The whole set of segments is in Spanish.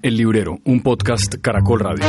El Librero, un podcast Caracol Radio.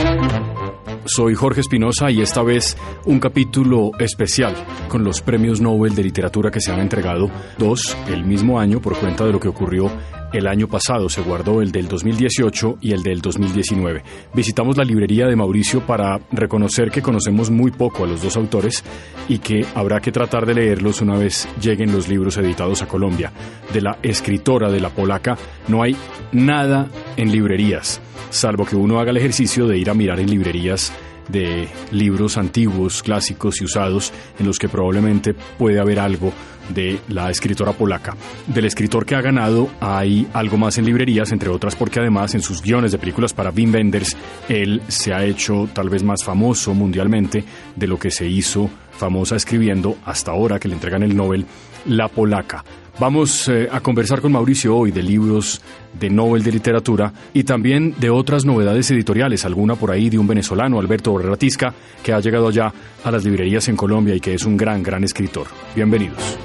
Soy Jorge Espinosa y esta vez un capítulo especial con los premios Nobel de Literatura que se han entregado, dos el mismo año por cuenta de lo que ocurrió el año pasado. Se guardó el del 2018 y el del 2019. Visitamos la librería de Mauricio para reconocer que conocemos muy poco a los dos autores y que habrá que tratar de leerlos una vez lleguen los libros editados a Colombia. De la escritora, de la polaca, no hay nada en librerías, salvo que uno haga el ejercicio de ir a mirar en librerías de libros antiguos, clásicos y usados, en los que probablemente puede haber algo de la escritora polaca. Del escritor que ha ganado hay algo más en librerías, entre otras porque además en sus guiones de películas para Wim Wenders, él se ha hecho tal vez más famoso mundialmente de lo que se hizo famosa escribiendo, hasta ahora que le entregan el Nobel, la polaca. Vamos a conversar con Mauricio hoy de libros de Nobel de Literatura y también de otras novedades editoriales, alguna por ahí de un venezolano, Alberto Borrera Tisca, que ha llegado ya a las librerías en Colombia y que es un gran escritor. Bienvenidos.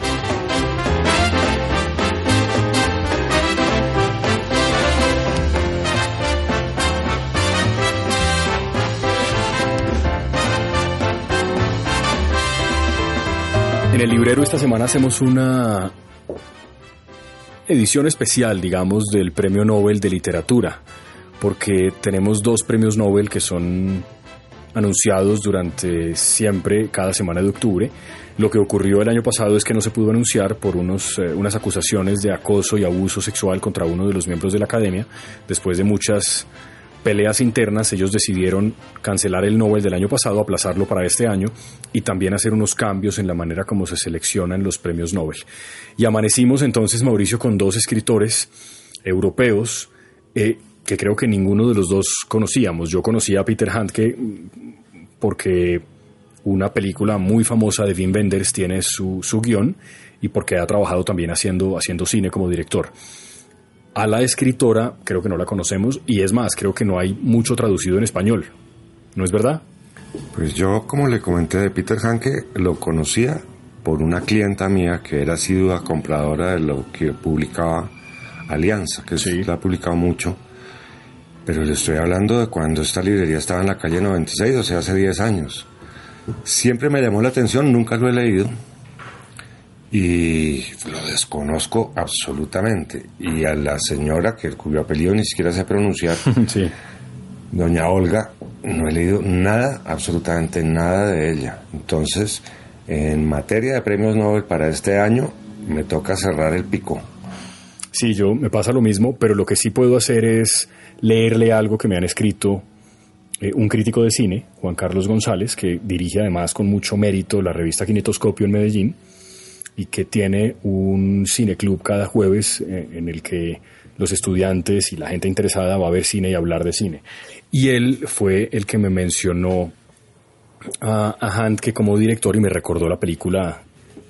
En El Librero esta semana hacemos una edición especial, digamos, del Premio Nobel de Literatura, porque tenemos dos premios Nobel que son anunciados durante siempre, cada semana de octubre. Lo que ocurrió el año pasado es que no se pudo anunciar por unas acusaciones de acoso y abuso sexual contra uno de los miembros de la academia. Después de muchas peleas internas, ellos decidieron cancelar el Nobel del año pasado, aplazarlo para este año y también hacer unos cambios en la manera como se seleccionan los premios Nobel. Y amanecimos entonces, Mauricio, con dos escritores europeos que creo que ninguno de los dos conocíamos. Yo conocía a Peter Handke porque una película muy famosa de Wim Wenders tiene su guión y porque ha trabajado también haciendo cine como director. A la escritora creo que no la conocemos y es más, creo que no hay mucho traducido en español. ¿No es verdad? Pues yo, como le comenté de Peter Handke, lo conocía por una clienta mía que era asidua compradora de lo que publicaba Alianza, que sí, la ha publicado mucho. Pero le estoy hablando de cuando esta librería estaba en la calle 96, o sea, hace 10 años. Siempre me llamó la atención, nunca lo he leído. Y lo desconozco absolutamente. Y a la señora, cuyo apellido ni siquiera sé pronunciar, sí, doña Olga, no he leído nada, absolutamente nada de ella. Entonces, en materia de premios Nobel para este año, me toca cerrar el pico. Sí, me pasa lo mismo, pero lo que sí puedo hacer es leerle algo que me han escrito un crítico de cine, Juan Carlos González, que dirige además con mucho mérito la revista Kinetoscopio en Medellín, y que tiene un cineclub cada jueves en el que los estudiantes y la gente interesada va a ver cine y hablar de cine. Y él fue el que me mencionó a Handke como director y me recordó la película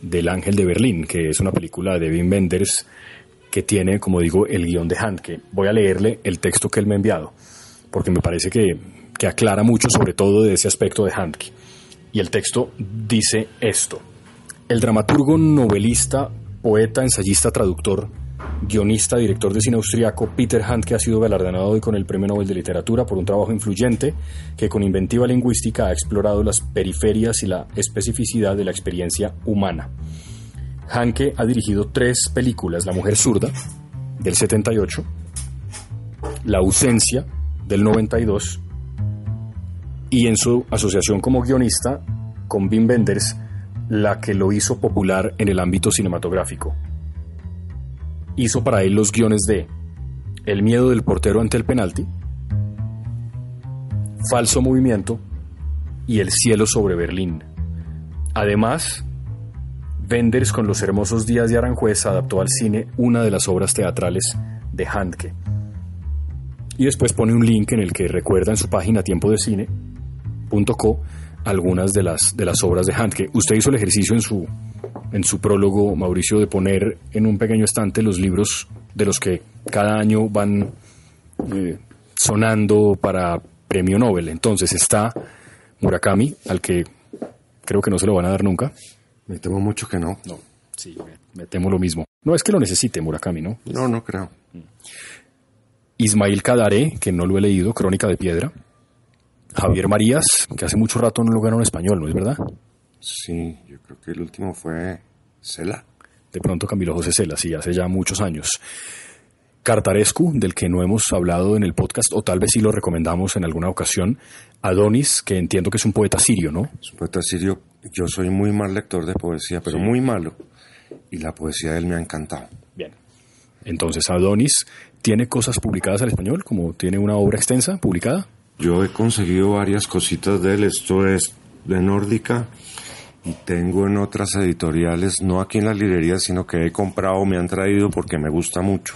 del Ángel de Berlín, que es una película de Wim Wenders que tiene, como digo, el guión de Handke. Voy a leerle el texto que él me ha enviado, porque me parece que aclara mucho sobre todo de ese aspecto de Handke. Y el texto dice esto: el dramaturgo, novelista, poeta, ensayista, traductor, guionista, director de cine austriaco Peter Handke ha sido galardonado hoy con el Premio Nobel de Literatura por un trabajo influyente que con inventiva lingüística ha explorado las periferias y la especificidad de la experiencia humana. Handke ha dirigido 3 películas: La mujer zurda, del 78, La ausencia, del 92, y en su asociación como guionista con Wim Wenders, la que lo hizo popular en el ámbito cinematográfico. Hizo para él los guiones de El miedo del portero ante el penalti, Falso movimiento y El cielo sobre Berlín. Además, Wenders con Los hermosos días de Aranjuez adaptó al cine una de las obras teatrales de Handke. Y después pone un link en el que recuerda en su página tiempodecine.co algunas de las obras de Handke. Usted hizo el ejercicio en su prólogo, Mauricio, de poner en un pequeño estante los libros de los que cada año van sonando para premio Nobel. Entonces está Murakami, al que creo que no se lo van a dar nunca. Me temo mucho que no. No, sí, me temo lo mismo. No es que lo necesite Murakami, ¿no? No creo. Ismail Kadaré, que no lo he leído, Crónica de Piedra. Javier Marías, que hace mucho rato no lo ganó en español, ¿no es verdad? Sí, yo creo que el último fue Cela. De pronto Camilo José Cela, sí, hace ya muchos años. Cartarescu, del que no hemos hablado en el podcast, o tal vez sí lo recomendamos en alguna ocasión. Adonis, que entiendo que es un poeta sirio, ¿no? Es un poeta sirio. Yo soy muy mal lector de poesía, pero muy malo. Y la poesía de él me ha encantado. Bien. Entonces, Adonis tiene cosas publicadas al español, como tiene una obra extensa publicada. Yo he conseguido varias cositas de él. Esto es de Nórdica. Y tengo en otras editoriales, no aquí en las librerías, sino que he comprado, me han traído porque me gusta mucho.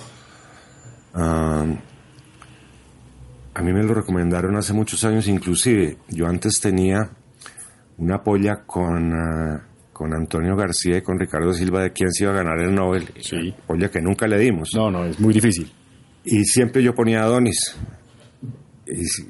A mí me lo recomendaron hace muchos años, inclusive. Yo antes tenía una polla con Antonio García y con Ricardo Silva de quién se iba a ganar el Nobel. Sí. Polla que nunca le dimos. No, es muy difícil. Y siempre yo ponía a Adonis.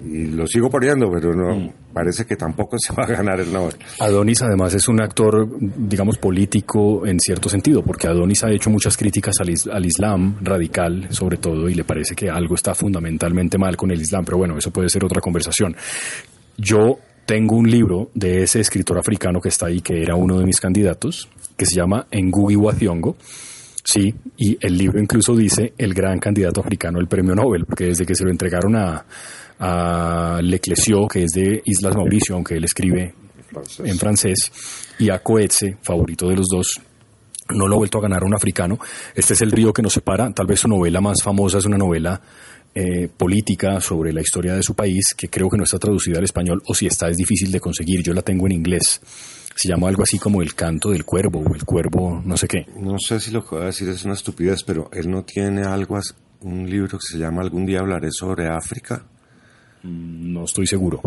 Y lo sigo poniendo, pero no parece que tampoco se va a ganar el Nobel. Adonis además es un actor, digamos, político en cierto sentido, porque Adonis ha hecho muchas críticas al Islam radical, sobre todo, y le parece que algo está fundamentalmente mal con el Islam, pero bueno, eso puede ser otra conversación. Yo tengo un libro de ese escritor africano que está ahí, que era uno de mis candidatos, que se llama Ngugi wa Thiong'o. Sí, y el libro incluso dice el gran candidato africano al premio Nobel, porque desde que se lo entregaron a Leclésio, que es de Islas Mauricio, aunque él escribe en francés, y a Coetzee, favorito de los dos, no lo ha vuelto a ganar un africano. Este es El río que nos separa. Tal vez su novela más famosa es una novela política sobre la historia de su país, que creo que no está traducida al español, o si está es difícil de conseguir. Yo la tengo en inglés. Se llama algo así como El canto del cuervo, o El cuervo no sé qué. No sé si lo que voy a decir es una estupidez, pero él no tiene un libro que se llama Algún día hablaré sobre África. No estoy seguro,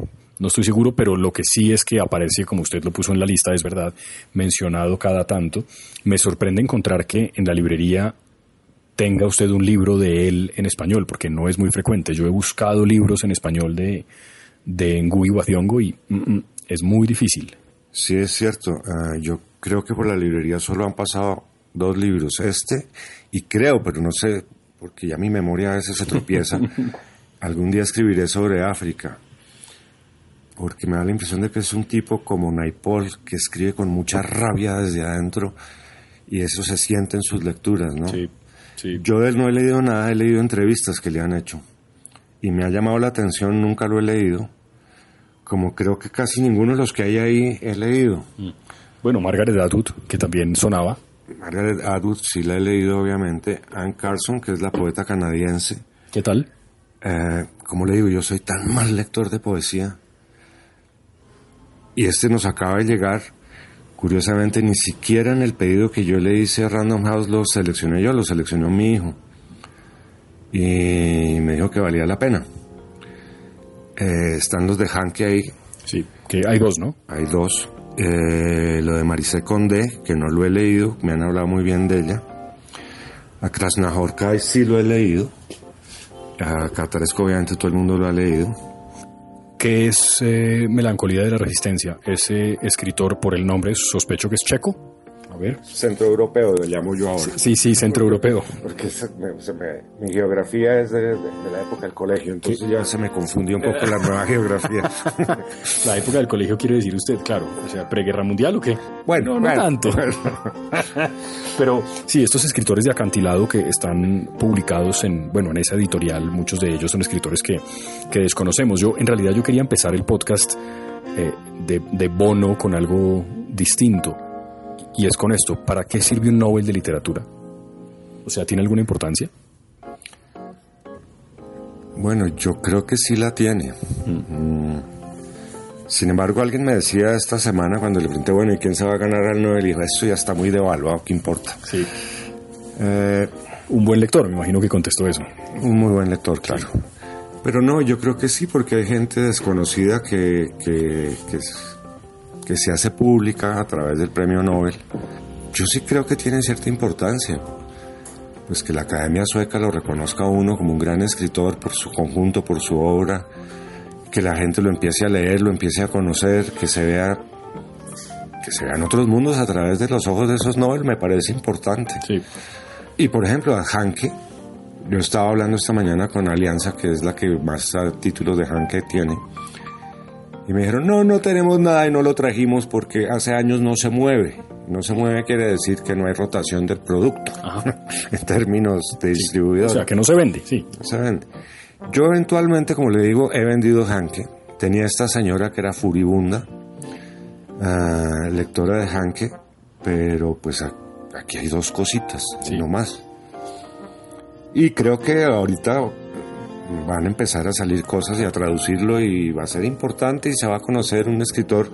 pero lo que sí es que aparece, como usted lo puso en la lista, es verdad, mencionado cada tanto. Me sorprende encontrar que en la librería tenga usted un libro de él en español, porque no es muy frecuente. Yo he buscado libros en español de Ngugi wa Thiong'o y es muy difícil. Sí, es cierto. Yo creo que por la librería solo han pasado 2 libros. Y creo, pero no sé, porque ya mi memoria a veces se tropieza. Algún día escribiré sobre África, porque me da la impresión de que es un tipo como Naipaul, que escribe con mucha rabia desde adentro, y eso se siente en sus lecturas, ¿no? Sí. Yo de él no he leído nada, he leído entrevistas que le han hecho, y me ha llamado la atención, nunca lo he leído, como creo que casi ninguno de los que hay ahí he leído. Bueno, Margaret Atwood, que también sonaba. Margaret Atwood sí la he leído, obviamente. Anne Carson, que es la poeta canadiense. ¿Qué tal? Como le digo, yo soy tan mal lector de poesía. Y nos acaba de llegar. Curiosamente, ni siquiera en el pedido que yo le hice a Random House lo seleccioné yo, lo seleccionó mi hijo. Y me dijo que valía la pena. Están los de Hanke ahí. Sí, que hay 2, ¿no? Hay 2. Lo de Marisé Condé, que no lo he leído, me han hablado muy bien de ella. A Krasznahorkai sí lo he leído. A Cartarescu obviamente todo el mundo lo ha leído. ¿Qué es Melancolía de la Resistencia? Ese escritor, por el nombre, sospecho que es checo. A ver. Centroeuropeo, lo llamo yo ahora. Sí, centroeuropeo. Porque mi geografía es de la época del colegio, entonces ya se me confundió un poco la nueva geografía. La época del colegio quiere decir usted, claro. O sea, ¿preguerra mundial o qué? Bueno, no tanto. Bueno. Pero sí, estos escritores de acantilado que están publicados en esa editorial, muchos de ellos son escritores que desconocemos. En realidad yo quería empezar el podcast de Bono con algo distinto. Y es con esto, ¿para qué sirve un Nobel de literatura? O sea, ¿tiene alguna importancia? Bueno, yo creo que sí la tiene. Sin embargo, alguien me decía esta semana cuando le pregunté, ¿y quién se va a ganar al Nobel? Y dijo, esto ya está muy devaluado, ¿qué importa? Sí. Un buen lector, me imagino que contestó eso. Un muy buen lector, claro. Sí. Pero no, yo creo que sí, porque hay gente desconocida que se hace pública a través del premio Nobel. Yo sí creo que tiene cierta importancia, pues que la Academia Sueca lo reconozca a uno como un gran escritor por su conjunto, por su obra, que la gente lo empiece a leer, lo empiece a conocer, que se vean otros mundos a través de los ojos de esos Nobel, me parece importante. Sí. Y por ejemplo a Hanke Yo estaba hablando esta mañana con Alianza, que es la que más títulos de Hanke tiene, y me dijeron, no tenemos nada y no lo trajimos porque hace años no se mueve. No se mueve quiere decir que no hay rotación del producto, en términos de distribuidor. O sea, que no se vende, sí. No se vende. Yo eventualmente, como le digo, he vendido Hanke. Tenía esta señora que era furibunda, lectora de Hanke, pero pues aquí hay 2 cositas, no más. Y creo que ahorita van a empezar a salir cosas y a traducirlo y va a ser importante y se va a conocer un escritor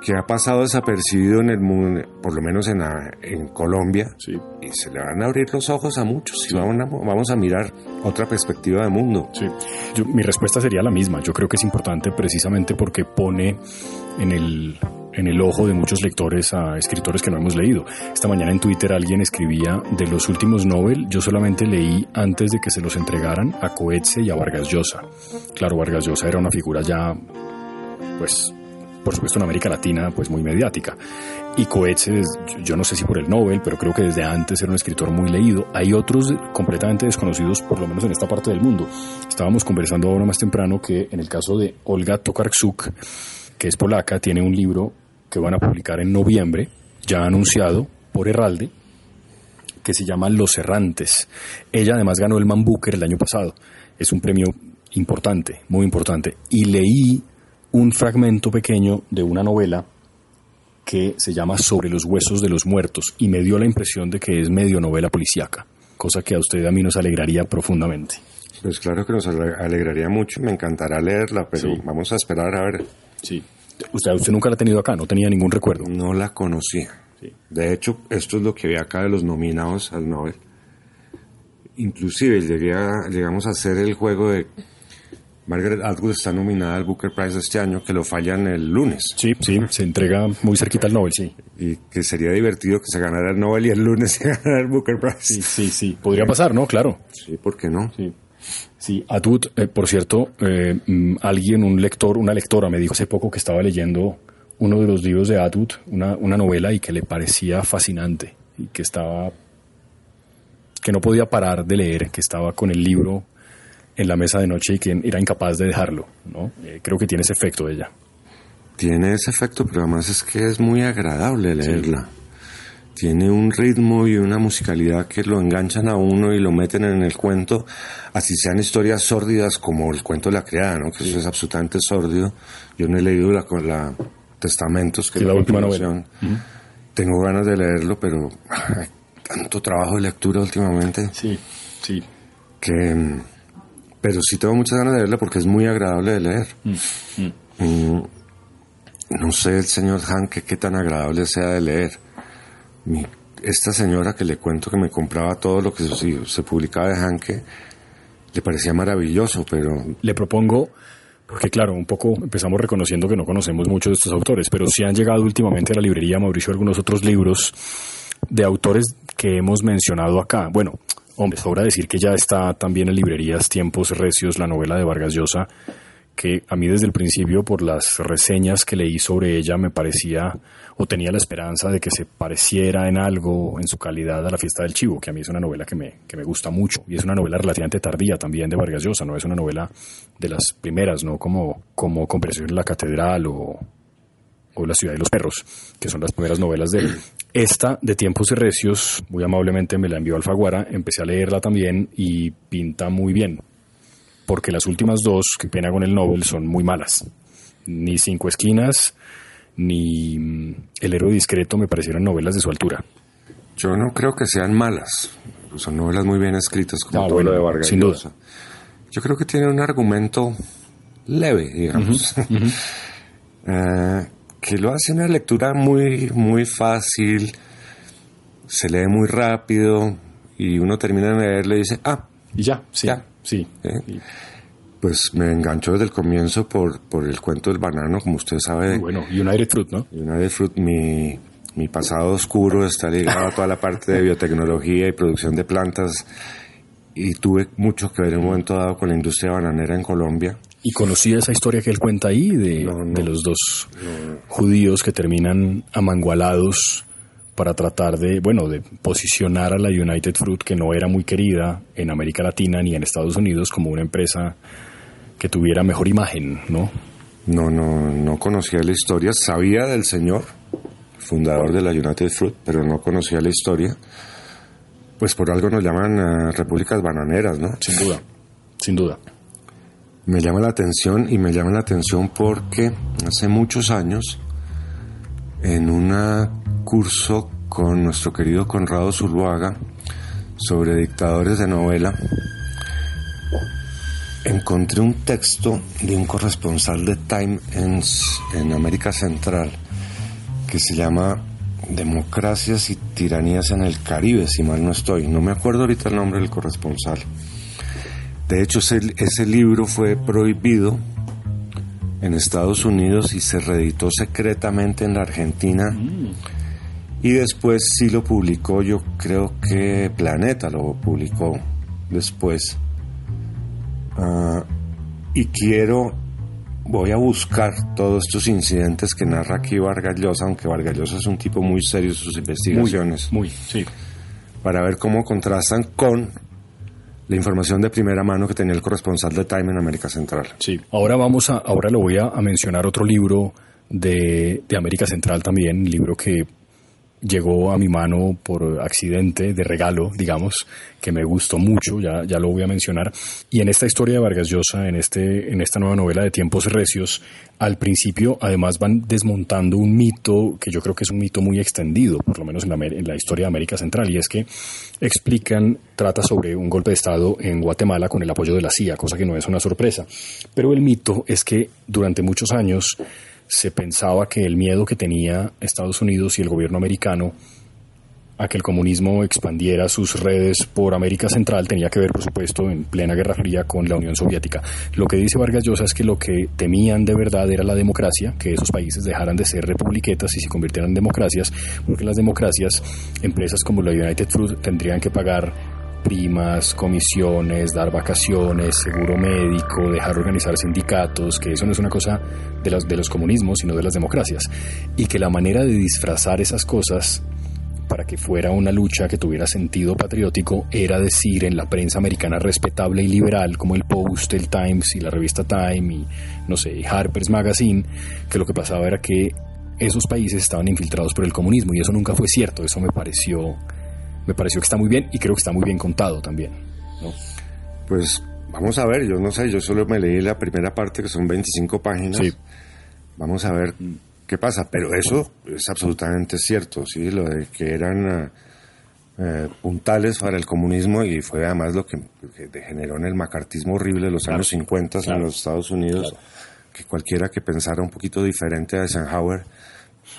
que ha pasado desapercibido en el mundo, por lo menos en Colombia, y se le van a abrir los ojos a muchos y vamos a mirar otra perspectiva de mundo. Sí. Mi respuesta sería la misma. Yo creo que es importante precisamente porque pone en el ojo de muchos lectores a escritores que no hemos leído. Esta mañana en Twitter alguien escribía de los últimos Nobel, yo solamente leí antes de que se los entregaran a Coetzee y a Vargas Llosa. Claro, Vargas Llosa era una figura ya, pues, por supuesto en América Latina, pues muy mediática. Y Coetzee, yo no sé si por el Nobel, pero creo que desde antes era un escritor muy leído. Hay otros completamente desconocidos, por lo menos en esta parte del mundo. Estábamos conversando ahora más temprano que en el caso de Olga Tokarczuk, que es polaca, tiene un libro que van a publicar en noviembre, ya anunciado por Herralde, que se llama Los Errantes. Ella además ganó el Man Booker el año pasado. Es un premio importante, muy importante. Y leí un fragmento pequeño de una novela que se llama Sobre los huesos de los muertos y me dio la impresión de que es medio novela policíaca, cosa que a usted y a mí nos alegraría profundamente. Pues claro que nos alegraría mucho, me encantará leerla, pero vamos a esperar a ver. Sí. Usted nunca la ha tenido acá, no tenía ningún recuerdo. No la conocía. Sí. De hecho, esto es lo que vi acá de los nominados al Nobel. Inclusive llegamos a hacer el juego de Margaret Atwood está nominada al Booker Prize este año, que lo fallan el lunes. Sí, se entrega muy cerquita al Nobel, sí. Y que sería divertido que se ganara el Nobel y el lunes se ganara el Booker Prize. Sí. Podría pasar, ¿no? Claro. Sí, ¿por qué no? Sí, Atwood, por cierto, una lectora me dijo hace poco que estaba leyendo uno de los libros de Atwood, una novela, y que le parecía fascinante, y que no podía parar de leer, que estaba con el libro en la mesa de noche y que era incapaz de dejarlo, ¿no? Creo que tiene ese efecto ella. Tiene ese efecto, pero además es que es muy agradable leerla. Sí. Tiene un ritmo y una musicalidad que lo enganchan a uno y lo meten en el cuento, así sean historias sórdidas como el cuento de la criada, ¿no? Que eso es absolutamente sórdido. Yo no he leído la Testamentos, que es la última novela. Uh-huh. Tengo ganas de leerlo, pero hay tanto trabajo de lectura últimamente. Sí. Pero sí tengo muchas ganas de leerla porque es muy agradable de leer. No sé el señor Hanke qué tan agradable sea de leer. Esta señora que le cuento que me compraba todo lo que se publicaba de Hanke, le parecía maravilloso, pero... Le propongo, porque claro, un poco empezamos reconociendo que no conocemos mucho de estos autores, pero sí han llegado últimamente a la librería, Mauricio, algunos otros libros de autores que hemos mencionado acá. Bueno, hombre, sobra decir que ya está también en librerías Tiempos Recios, la novela de Vargas Llosa, que a mí desde el principio, por las reseñas que leí sobre ella, me parecía, o tenía la esperanza de que se pareciera en algo, en su calidad, a La Fiesta del Chivo, que a mí es una novela que me gusta mucho, y es una novela relativamente tardía también de Vargas Llosa, no es una novela de las primeras, ¿no? Como Conversación en la Catedral o La Ciudad de los Perros, que son las primeras novelas de él. Esta, de Tiempos Recios, muy amablemente me la envió Alfaguara, empecé a leerla también y pinta muy bien, porque las últimas dos, qué pena con el Nobel, son muy malas. Ni Cinco Esquinas, ni El Héroe Discreto me parecieron novelas de su altura. Yo no creo que sean malas, son novelas muy bien escritas, como todo lo de Vargas sin Llosa. duda. Yo creo que tiene un argumento leve, digamos, que lo hace una lectura muy, muy fácil, se lee muy rápido, y uno termina de leerlo y dice, y ya, sí. Ya. Sí. Pues me enganchó desde el comienzo por el cuento del banano, como usted sabe. Bueno, United Fruit, ¿no? United Fruit, mi pasado oscuro está ligado a toda la parte de biotecnología y producción de plantas, y tuve mucho que ver en un momento dado con la industria bananera en Colombia. ¿Y conocía esa historia que él cuenta ahí de los dos judíos que terminan amangualados para tratar de posicionar a la United Fruit, que no era muy querida en América Latina ni en Estados Unidos, como una empresa que tuviera mejor imagen, ¿no? No conocía la historia, sabía del señor, fundador de la United Fruit, pero no conocía la historia. Pues por algo nos llaman repúblicas bananeras, ¿no? Sin duda. Me llama la atención porque hace muchos años, en un curso con nuestro querido Conrado Zuluaga sobre dictadores de novela, encontré un texto de un corresponsal de Time en América Central que se llama Democracias y Tiranías en el Caribe, si mal no estoy. No me acuerdo ahorita el nombre del corresponsal. De hecho, ese libro fue prohibido en Estados Unidos y se reeditó secretamente en la Argentina. Y después sí lo publicó, yo creo que Planeta lo publicó después. Y voy a buscar todos estos incidentes que narra aquí Vargas Llosa, aunque Vargas Llosa es un tipo muy serio en sus investigaciones. Sí. Para ver cómo contrastan con la información de primera mano que tenía el corresponsal de Time en América Central. Sí. Ahora lo voy a mencionar otro libro de América Central también, un libro que llegó a mi mano por accidente, de regalo, digamos, que me gustó mucho, ya lo voy a mencionar. Y en esta historia de Vargas Llosa, en esta nueva novela de Tiempos Recios, al principio además van desmontando un mito que yo creo que es un mito muy extendido, por lo menos en la historia de América Central, y es que trata sobre un golpe de Estado en Guatemala con el apoyo de la CIA, cosa que no es una sorpresa. Pero el mito es que durante muchos años se pensaba que el miedo que tenía Estados Unidos y el gobierno americano a que el comunismo expandiera sus redes por América Central tenía que ver, por supuesto, en plena Guerra Fría con la Unión Soviética. Lo que dice Vargas Llosa es que lo que temían de verdad era la democracia, que esos países dejaran de ser republiquetas y se convirtieran en democracias, porque las democracias, empresas como la United Fruit tendrían que pagar primas, comisiones, dar vacaciones, seguro médico, dejar organizar sindicatos, que eso no es una cosa de los comunismos, sino de las democracias. Y que la manera de disfrazar esas cosas para que fuera una lucha que tuviera sentido patriótico era decir en la prensa americana respetable y liberal, como el Post, el Times y la revista Time y, no sé, Harper's Magazine, que lo que pasaba era que esos países estaban infiltrados por el comunismo, y eso nunca fue cierto. Eso me pareció que está muy bien, y creo que está muy bien contado también, ¿no? Pues vamos a ver, yo no sé, yo solo me leí la primera parte, que son 25 páginas. Sí. Vamos a ver qué pasa, pero eso es absolutamente cierto, ¿sí? Lo de que eran puntales para el comunismo, y fue además lo que generó en el macartismo horrible de los años 50 en los Estados Unidos, que cualquiera que pensara un poquito diferente a Eisenhower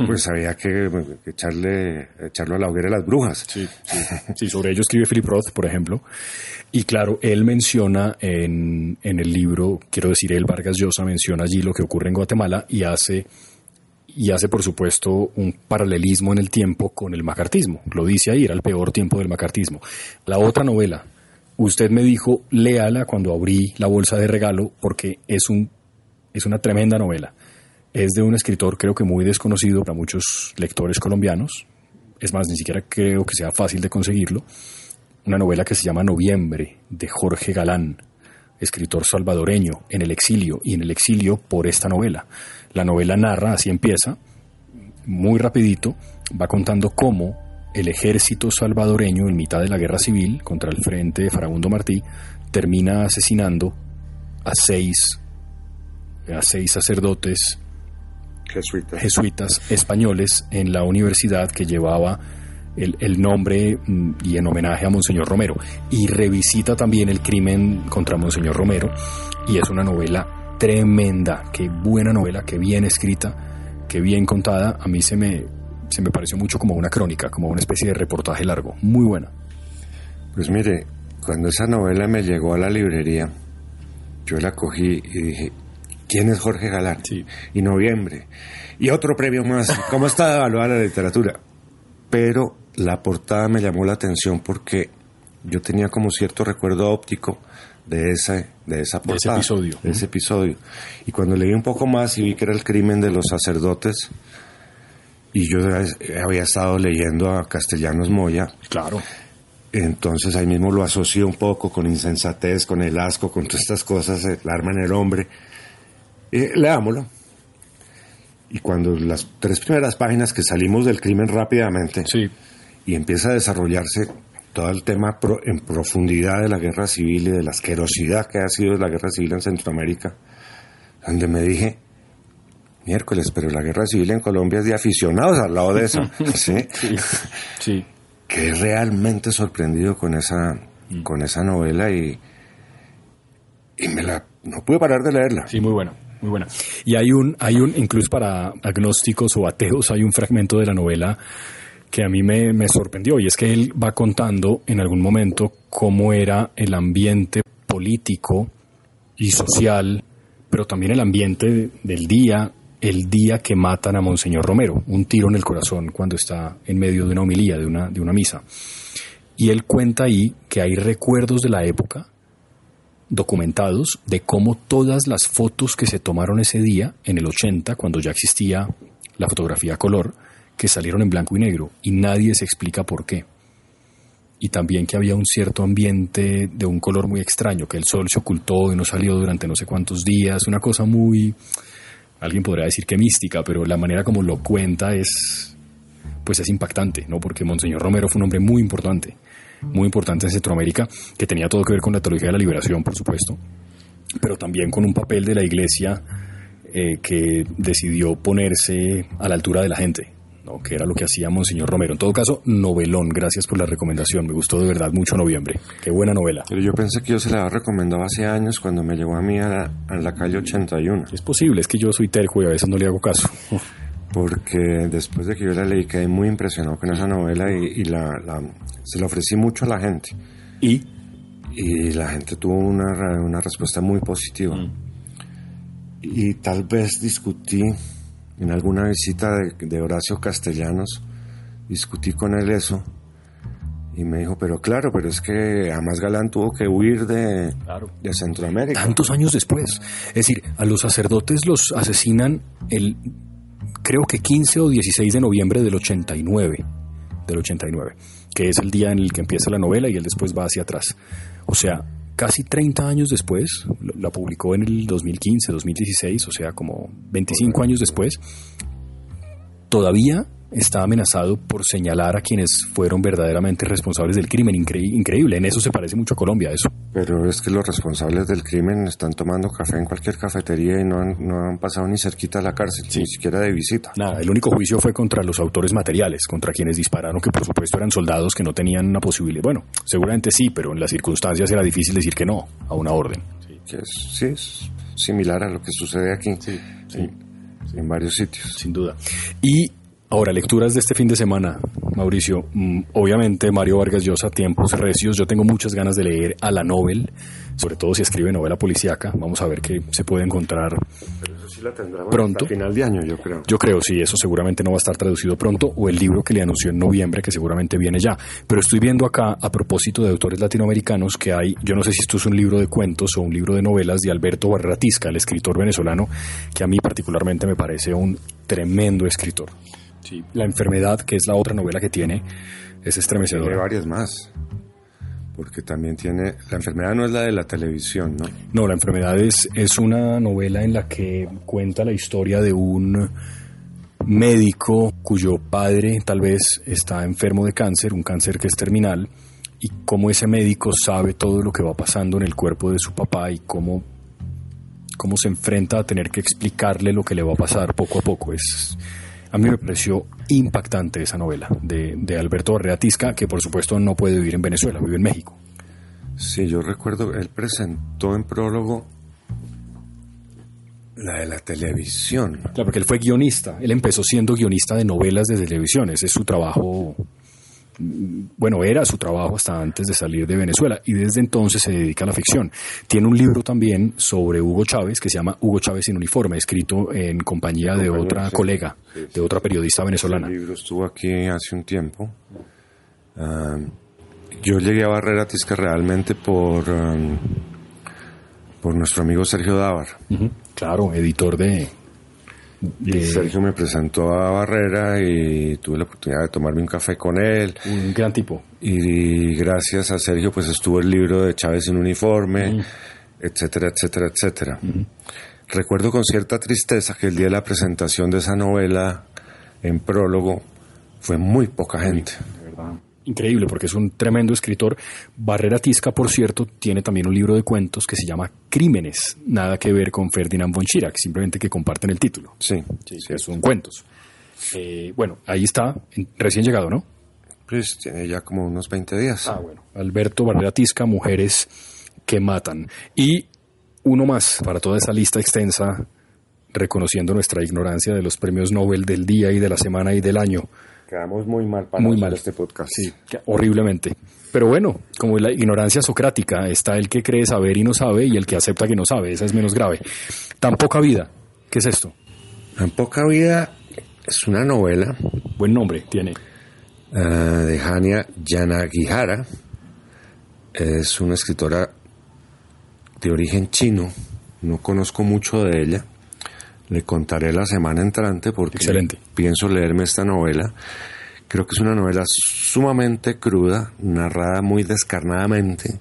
pues había que echarlo a la hoguera de las brujas. Sí, sobre ello escribe Philip Roth, por ejemplo. Y claro, él menciona en el libro, quiero decir, Vargas Llosa menciona allí lo que ocurre en Guatemala y hace, por supuesto, un paralelismo en el tiempo con el macartismo. Lo dice ahí, era el peor tiempo del macartismo. La otra novela, usted me dijo, léala cuando abrí la bolsa de regalo, porque es una tremenda novela. Es de un escritor creo que muy desconocido para muchos lectores colombianos. Es más, ni siquiera creo que sea fácil de conseguirlo. Una novela que se llama Noviembre, de Jorge Galán, escritor salvadoreño, en el exilio por esta novela. La novela narra, así empieza, muy rapidito, va contando cómo el ejército salvadoreño en mitad de la guerra civil contra el frente de Farabundo Martí termina asesinando a seis sacerdotes jesuitas españoles en la universidad que llevaba el nombre y en homenaje a Monseñor Romero, y revisita también el crimen contra Monseñor Romero, y es una novela tremenda. Qué buena novela, qué bien escrita, qué bien contada. A mí se me pareció mucho como una crónica, como una especie de reportaje largo, muy buena. Pues mire, cuando esa novela me llegó a la librería, yo la cogí y dije, ¿quién es Jorge Galán? Sí. Y Noviembre. Y otro premio más. ¿Cómo está evaluada la literatura? Pero la portada me llamó la atención porque yo tenía como cierto recuerdo óptico de esa portada. De ese episodio. Y cuando leí un poco más y vi que era el crimen de los sacerdotes, y yo había estado leyendo a Castellanos Moya. Claro. Entonces ahí mismo lo asocié un poco con insensatez, con el asco, con todas estas cosas, el arma en el hombre. Leámoslo. Y cuando las 3 primeras páginas que salimos del crimen rápidamente, sí, y empieza a desarrollarse todo el tema en profundidad de la guerra civil y de la asquerosidad que ha sido la guerra civil en Centroamérica, donde me dije, miércoles, pero la guerra civil en Colombia es de aficionados al lado de esa. ¿Sí? Sí, sí. Quedé realmente sorprendido con esa novela y no pude parar de leerla. Sí, muy buena, muy buena. Y hay un, incluso para agnósticos o ateos, hay un fragmento de la novela que a mí me sorprendió, y es que él va contando en algún momento cómo era el ambiente político y social, pero también el ambiente del día, el día que matan a Monseñor Romero, un tiro en el corazón cuando está en medio de una homilía, de una misa. Y él cuenta ahí que hay recuerdos de la época documentados de cómo todas las fotos que se tomaron ese día, en el 80, cuando ya existía la fotografía a color, que salieron en blanco y negro, y nadie se explica por qué. Y también que había un cierto ambiente de un color muy extraño, que el sol se ocultó y no salió durante no sé cuántos días, una cosa muy... Alguien podría decir que mística, pero la manera como lo cuenta es impactante, ¿no? Porque Monseñor Romero fue un hombre muy importante en Centroamérica, que tenía todo que ver con la teología de la liberación, por supuesto, pero también con un papel de la Iglesia que decidió ponerse a la altura de la gente, ¿no? Que era lo que hacía Monseñor Romero. En todo caso, novelón, gracias por la recomendación, me gustó de verdad mucho Noviembre, qué buena novela. Pero yo pensé que yo se la había recomendado hace años cuando me llegó a mí a la calle 81. Es posible, es que yo soy terco y a veces no le hago caso. Porque después de que yo la leí quedé muy impresionado con esa novela y se la ofrecí mucho a la gente. Y la gente tuvo una respuesta muy positiva. Y tal vez discutí en alguna visita de Horacio Castellanos, discutí con él eso, y me dijo, pero es que Amás Galán tuvo que huir de Centroamérica. Tantos años después. Es decir, a los sacerdotes los asesinan creo que 15 o 16 de noviembre del 89, que es el día en el que empieza la novela y él después va hacia atrás. O sea, casi 30 años después, la publicó en el 2015, 2016, o sea, como 25 años después, todavía está amenazado por señalar a quienes fueron verdaderamente responsables del crimen. Increíble, en eso se parece mucho a Colombia, eso. Pero es que los responsables del crimen están tomando café en cualquier cafetería y no han pasado ni cerquita a la cárcel, ni siquiera de visita. Nada, el único juicio fue contra los autores materiales, contra quienes dispararon, que por supuesto eran soldados que no tenían una posibilidad. Bueno, seguramente sí, pero en las circunstancias era difícil decir que no a una orden. Sí, es similar a lo que sucede aquí, en varios sitios. Sin duda. Y ahora, lecturas de este fin de semana, Mauricio. Obviamente, Mario Vargas Llosa, Tiempos Recios. Yo tengo muchas ganas de leer a la Nobel, sobre todo si escribe novela policíaca. Vamos a ver qué se puede encontrar. Pero eso sí la tendrá pronto. Hasta final de año, yo creo. Yo creo, sí, eso seguramente no va a estar traducido pronto, o el libro que le anunció en noviembre, que seguramente viene ya. Pero estoy viendo acá, a propósito de autores latinoamericanos, que hay, yo no sé si esto es un libro de cuentos o un libro de novelas de Alberto Barrera Tisca, el escritor venezolano, que a mí particularmente me parece un tremendo escritor. Sí. La enfermedad, que es la otra novela que tiene, es estremecedora. Tiene varias más, porque también tiene... La enfermedad no es la de la televisión, ¿no? No, la enfermedad es una novela en la que cuenta la historia de un médico cuyo padre tal vez está enfermo de cáncer, un cáncer que es terminal, y cómo ese médico sabe todo lo que va pasando en el cuerpo de su papá y cómo se enfrenta a tener que explicarle lo que le va a pasar poco a poco. A mí me pareció impactante esa novela de Alberto Barrera Tisca, que por supuesto no puede vivir en Venezuela, vive en México. Sí, yo recuerdo, él presentó en prólogo la de la televisión. Claro, porque él fue guionista, él empezó siendo guionista de novelas de televisión, ese es su trabajo, bueno, era su trabajo hasta antes de salir de Venezuela, y desde entonces se dedica a la ficción. Tiene un libro también sobre Hugo Chávez, que se llama Hugo Chávez sin uniforme, escrito en compañía de otra colega, de otra periodista venezolana. El libro estuvo aquí hace un tiempo. Yo llegué a Barrera Tisca realmente por nuestro amigo Sergio Dávar. Claro, editor de Y Sergio me presentó a Barrera y tuve la oportunidad de tomarme un café con él. Un gran tipo. Y gracias a Sergio pues estuvo el libro de Chávez sin uniforme, etcétera, etcétera, etcétera. Recuerdo con cierta tristeza que el día de la presentación de esa novela en prólogo fue muy poca gente. De verdad. Increíble, porque es un tremendo escritor. Barrera Tisca, por cierto, tiene también un libro de cuentos que se llama Crímenes. Nada que ver con Ferdinand von Schirach, simplemente que comparten el título. Sí. Son cuentos. Bueno, ahí está, recién llegado, ¿no? Pues tiene ya como unos 20 días. Bueno. Alberto Barrera Tisca, Mujeres que matan. Y uno más para toda esa lista extensa, reconociendo nuestra ignorancia de los premios Nobel del día y de la semana y del año. Quedamos muy mal para hacer este podcast. Sí, horriblemente. Pero bueno, como la ignorancia socrática, está el que cree saber y no sabe y el que acepta que no sabe. Esa es menos grave. Tan poca vida. ¿Qué es esto? Tan poca vida es una novela. Buen nombre tiene. De Hanya Yanagihara. Es una escritora de origen chino. No conozco mucho de ella. Le contaré la semana entrante porque pienso leerme esta novela. Creo que es una novela sumamente cruda, narrada muy descarnadamente.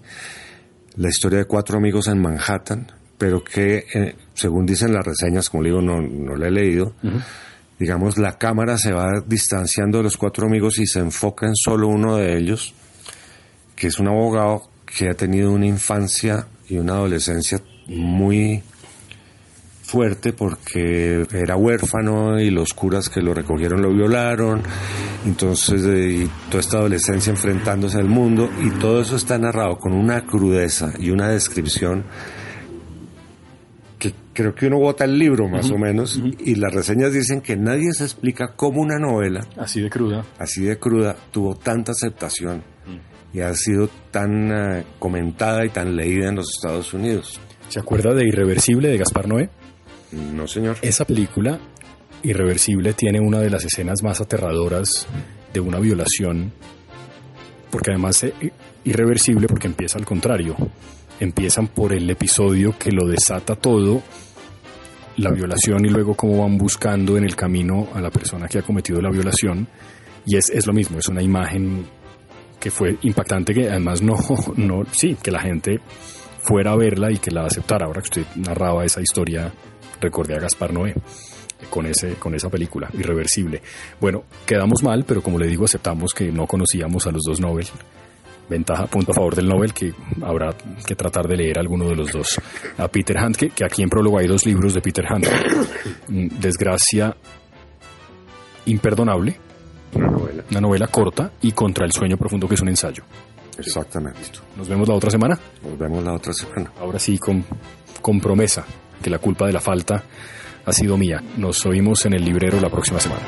La historia de 4 amigos en Manhattan, pero que, según dicen las reseñas, como le digo, no la he leído, digamos, la cámara se va distanciando de los 4 amigos y se enfoca en solo uno de ellos, que es un abogado que ha tenido una infancia y una adolescencia muy fuerte porque era huérfano y los curas que lo recogieron lo violaron, entonces y toda esta adolescencia enfrentándose al mundo, y todo eso está narrado con una crudeza y una descripción que creo que uno bota el libro más o menos, y las reseñas dicen que nadie se explica cómo una novela así de cruda tuvo tanta aceptación y ha sido tan comentada y tan leída en los Estados Unidos. ¿Se acuerda de Irreversible de Gaspar Noé? No, señor. Esa película, Irreversible, tiene una de las escenas más aterradoras de una violación, porque además es irreversible porque empieza al contrario. Empiezan por el episodio que lo desata todo, la violación, y luego cómo van buscando en el camino a la persona que ha cometido la violación, y es lo mismo, es una imagen que fue impactante, que además que la gente fuera a verla y que la aceptara. Ahora que usted narraba esa historia, recordé a Gaspar Noé con esa película, Irreversible. Bueno, quedamos mal, pero como le digo, aceptamos que no conocíamos a los 2 Nobel. Punto a favor del Nobel, que habrá que tratar de leer alguno de los dos. A Peter Handke, que aquí en prólogo hay 2 libros de Peter Handke. Desgracia imperdonable, una novela corta, y Contra el sueño profundo, que es un ensayo. Exactamente. Nos vemos la otra semana. Ahora sí, con promesa, que la culpa de la falta ha sido mía. Nos oímos en el librero la próxima semana.